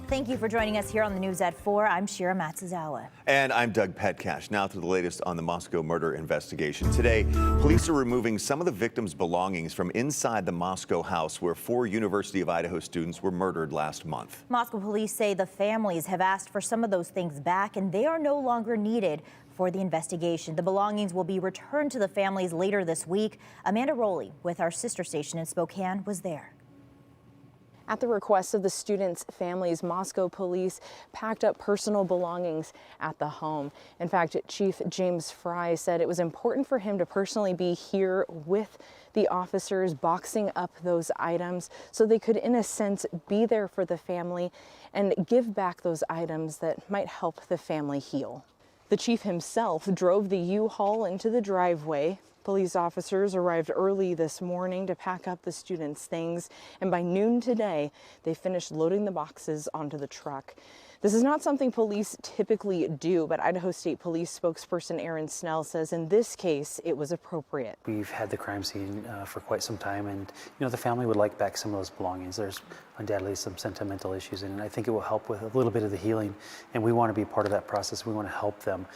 Thank you for joining us here on the News at 4. I'm Shira Matsuzawa. And I'm Doug Petcash. Now to the latest on the Moscow murder investigation. Today, police are removing some of the victims' belongings from inside the Moscow house where 4 University of Idaho students were murdered last month. Moscow police say the families have asked for some of those things back, and they are no longer needed for the investigation. The belongings will be returned to the families later this week. Amanda Rowley with our sister station in Spokane was there. At the request of the students' families, Moscow police packed up personal belongings at the home. In fact, Chief James Fry said it was important for him to personally be here with the officers, boxing up those items so they could, in a sense, be there for the family and give back those items that might help the family heal. The chief himself drove the U-Haul into the driveway. Police officers arrived early this morning to pack up the students' things, and by noon today, they finished loading the boxes onto the truck. This is not something police typically do, but Idaho State Police spokesperson Aaron Snell says in this case, it was appropriate. We've had the crime scene for quite some time, and the family would like back some of those belongings. There's undoubtedly some sentimental issues, and I think it will help with a little bit of the healing, and we want to be part of that process. We want to help them.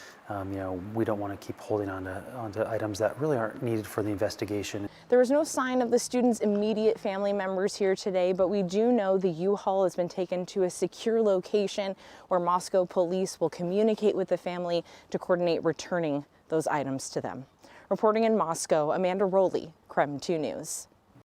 We don't want to keep holding onto items that really aren't needed for the investigation. There was no sign of the students' immediate family members here today, but we do know the U-Haul has been taken to a secure location where Moscow police will communicate with the family to coordinate returning those items to them. Reporting in Moscow, Amanda Rowley, KREM 2 News.